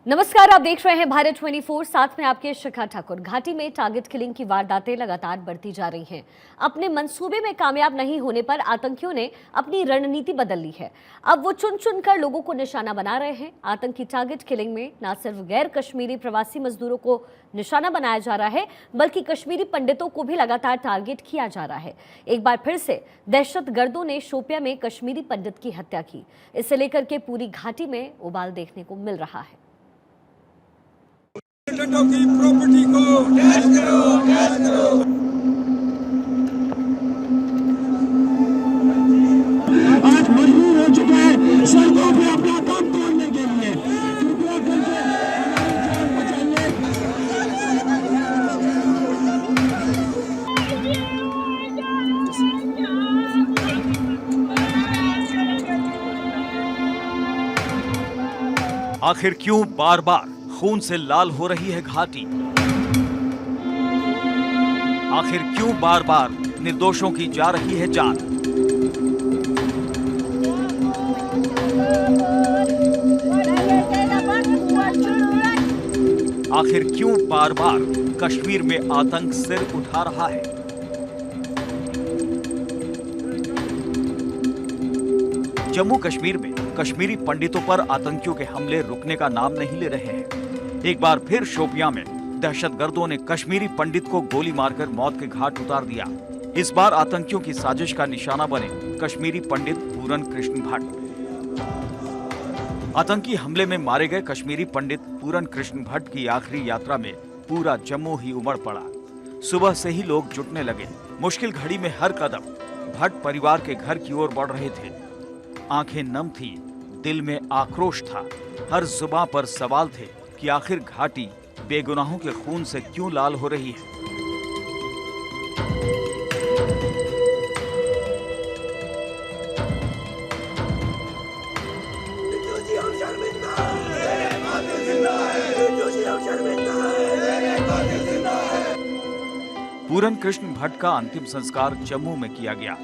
नमस्कार, आप देख रहे हैं भारत 24, साथ में आपके शिखा ठाकुर। घाटी में टारगेट किलिंग की वारदातें लगातार बढ़ती जा रही हैं। अपने मंसूबे में कामयाब नहीं होने पर आतंकियों ने अपनी रणनीति बदल ली है। अब वो चुन चुन कर लोगों को निशाना बना रहे हैं। आतंकी टारगेट किलिंग में न सिर्फ गैर कश्मीरी प्रवासी मजदूरों को निशाना बनाया जा रहा है, बल्कि कश्मीरी पंडितों को भी लगातार टारगेट किया जा रहा है। एक बार फिर से दहशतगर्दों ने शोपियां में कश्मीरी पंडित की हत्या की। इसे लेकर के पूरी घाटी में उबाल देखने को मिल रहा है। पर्यटकों की प्रॉपर्टी को टैक्स करो, टैक्स करो। आज मजबूर हो चुका है सड़कों पे अपना दम तोड़ने के लिए। कृपया करके हमारी जान बचाइए। आखिर क्यों बार बार खून से लाल हो रही है घाटी? आखिर क्यों बार बार निर्दोषों की जा रही है जान? आखिर क्यों बार बार कश्मीर में आतंक सिर उठा रहा है? जम्मू कश्मीर में कश्मीरी पंडितों पर आतंकियों के हमले रुकने का नाम नहीं ले रहे हैं। एक बार फिर शोपियां में दहशतगर्दों ने कश्मीरी पंडित को गोली मारकर मौत के घाट उतार दिया। इस बार आतंकियों की साजिश का निशाना बने कश्मीरी पंडित पूरन कृष्ण भट्ट। आतंकी हमले में मारे गए कश्मीरी पंडित पूरन कृष्ण भट्ट की आखिरी यात्रा में पूरा जम्मू ही उमड़ पड़ा। सुबह से ही लोग जुटने लगे। मुश्किल घड़ी में हर कदम भट्ट परिवार के घर की ओर बढ़ रहे थे। आंखें नम थी, दिल में आक्रोश था, हर जुबां पर सवाल थे कि आखिर घाटी बेगुनाहों के खून से क्यों लाल हो रही है। पूरन कृष्ण भट्ट का अंतिम संस्कार जम्मू में किया गया।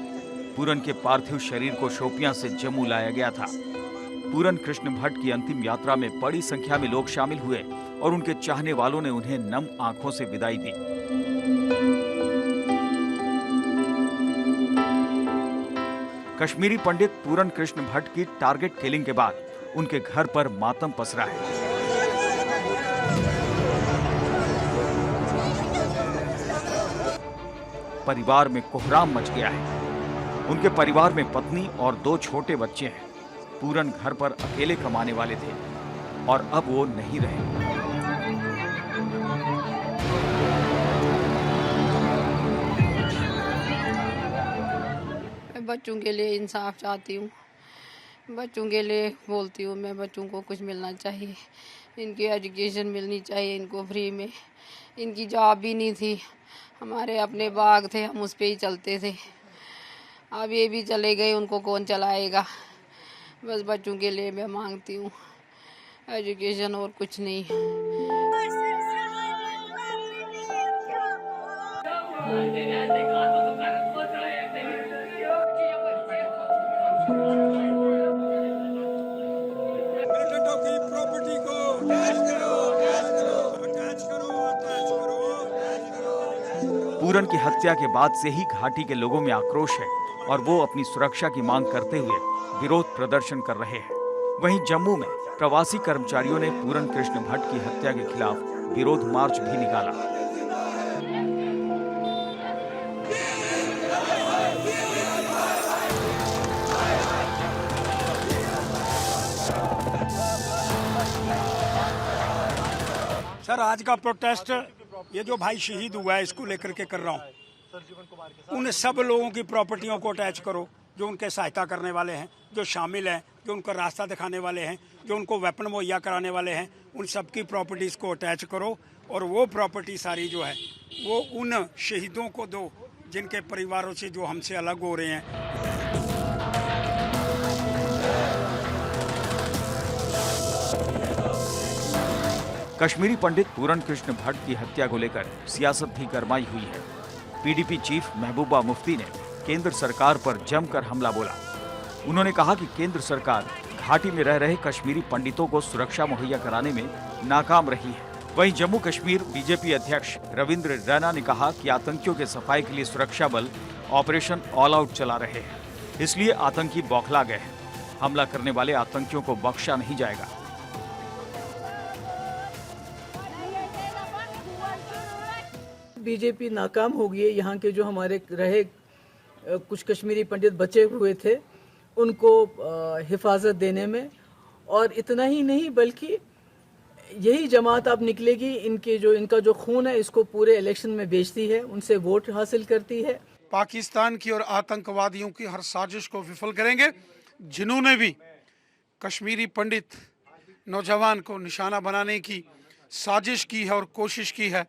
पूरन के पार्थिव शरीर को शोपियां से जम्मू लाया गया था। पूरन कृष्ण भट्ट की अंतिम यात्रा में बड़ी संख्या में लोग शामिल हुए और उनके चाहने वालों ने उन्हें नम आंखों से विदाई दी। कश्मीरी पंडित पूरन कृष्ण भट्ट की टारगेट किलिंग के बाद उनके घर पर मातम पसरा है। परिवार में कोहराम मच गया है। उनके परिवार में पत्नी और 2 छोटे बच्चे हैं। पूरन घर पर अकेले कमाने वाले थे और अब वो नहीं रहे। मैं बच्चों के लिए इंसाफ चाहती हूँ। बच्चों के लिए बोलती हूँ। मैं बच्चों को कुछ मिलना चाहिए। इनकी एजुकेशन मिलनी चाहिए इनको फ्री में। इनकी जॉब भी नहीं थी। हमारे अपने बाग थे, हम उस पे ही चलते थे। अब ये भी चले गए, उनको कौन चलाएगा। बस बच्चों के लिए मैं मांगती हूँ एजुकेशन, और कुछ नहीं। पर्यटकों की प्रॉपर्टी को टैक्स करो, टैक्स करो, टैक्स करो, टैक्स करो, टैक्स करो। पूरन की हत्या के बाद से ही घाटी के लोगों में आक्रोश है और वो अपनी सुरक्षा की मांग करते हुए विरोध प्रदर्शन कर रहे हैं। वहीं जम्मू में प्रवासी कर्मचारियों ने पूरन कृष्ण भट्ट की हत्या के खिलाफ विरोध मार्च भी निकाला। सर, आज का प्रोटेस्ट ये जो भाई शहीद हुआ है इसको लेकर के कर रहा हूँ। उन सब लोगों की प्रॉपर्टियों को अटैच करो जो उनके सहायता करने वाले हैं, जो शामिल हैं, जो उनको रास्ता दिखाने वाले हैं, जो उनको वेपन मुहैया कराने वाले हैं। उन सब की प्रॉपर्टीज़ को अटैच करो और वो प्रॉपर्टी सारी जो है वो उन शहीदों को दो जिनके परिवारों से जो हमसे अलग हो रहे हैं। कश्मीरी पंडित पूरन कृष्ण भट्ट की हत्या को लेकर सियासत भी गरमाई हुई है। पीडीपी चीफ महबूबा मुफ्ती ने केंद्र सरकार पर जमकर हमला बोला। उन्होंने कहा कि केंद्र सरकार घाटी में रह रहे कश्मीरी पंडितों को सुरक्षा मुहैया कराने में नाकाम रही है। वहीं जम्मू कश्मीर बीजेपी अध्यक्ष रविंद्र रैना ने कहा कि आतंकियों के सफाई के लिए सुरक्षा बल ऑपरेशन ऑल आउट चला रहे हैं, इसलिए आतंकी बौखला गए हैं। हमला करने वाले आतंकियों को बख्शा नहीं जाएगा। बीजेपी नाकाम हो गई है। यहाँ के जो हमारे रहे कुछ कश्मीरी पंडित बचे हुए थे उनको हिफाजत देने में, और इतना ही नहीं बल्कि यही जमात अब निकलेगी इनका जो खून है इसको पूरे इलेक्शन में बेचती है, उनसे वोट हासिल करती है। पाकिस्तान की और आतंकवादियों की हर साजिश को विफल करेंगे। जिन्होंने भी कश्मीरी पंडित नौजवान को निशाना बनाने की साजिश की है और कोशिश की है,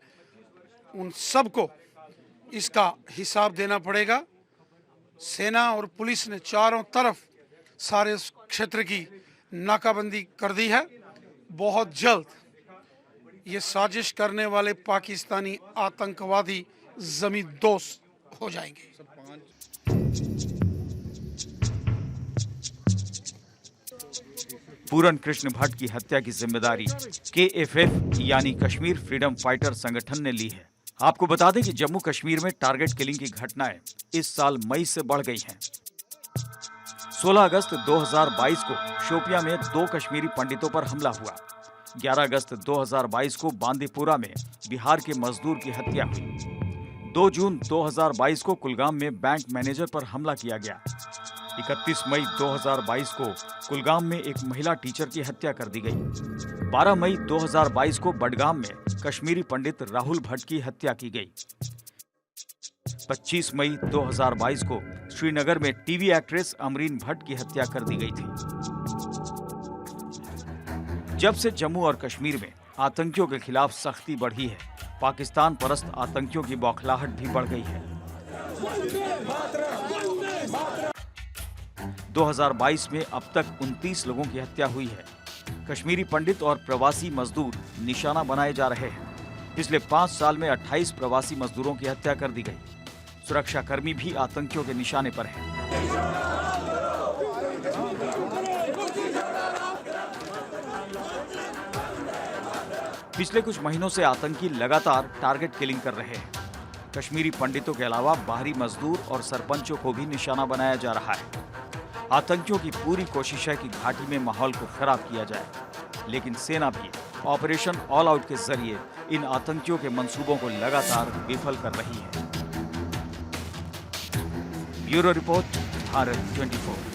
उन सबको इसका हिसाब देना पड़ेगा। सेना और पुलिस ने चारों तरफ सारे क्षेत्र की नाकाबंदी कर दी है। बहुत जल्द ये साजिश करने वाले पाकिस्तानी आतंकवादी जमींदोज हो जाएंगे। पूरन कृष्ण भट्ट की हत्या की जिम्मेदारी KFF यानी कश्मीर फ्रीडम फाइटर संगठन ने ली है। आपको बता दें कि जम्मू कश्मीर में टारगेट किलिंग की घटनाएं इस साल मई से बढ़ गई हैं। 16 अगस्त 2022 को शोपियां में 2 कश्मीरी पंडितों पर हमला हुआ। 11 अगस्त 2022 को बांदीपुरा में बिहार के मजदूर की हत्या हुई। 2 जून 2022 को कुलगाम में बैंक मैनेजर पर हमला किया गया। 31 मई 2022 को कुलगाम में एक महिला टीचर की हत्या कर दी गई। 12 मई 2022 को बडगाम में कश्मीरी पंडित राहुल भट्ट की हत्या की गई। 25 मई 2022 को श्रीनगर में टीवी एक्ट्रेस अमरीन भट्ट की हत्या कर दी गई थी। जब से जम्मू और कश्मीर में आतंकियों के खिलाफ सख्ती बढ़ी है, पाकिस्तान परस्त आतंकियों की बौखलाहट भी बढ़ गई है। 2022 में अब तक 29 लोगों की हत्या हुई है। कश्मीरी पंडित और प्रवासी मजदूर निशाना बनाए जा रहे हैं। पिछले 5 साल में 28 प्रवासी मजदूरों की हत्या कर दी गई। सुरक्षाकर्मी भी आतंकियों के निशाने पर हैं। पिछले कुछ महीनों से आतंकी लगातार टारगेट किलिंग कर रहे हैं। कश्मीरी पंडितों के अलावा बाहरी मजदूर और सरपंचों को भी निशाना बनाया जा रहा है। आतंकियों की पूरी कोशिश है कि घाटी में माहौल को खराब किया जाए, लेकिन सेना भी ऑपरेशन ऑल आउट के जरिए इन आतंकियों के मंसूबों को लगातार विफल कर रही है। Bureau report, Bharat 24।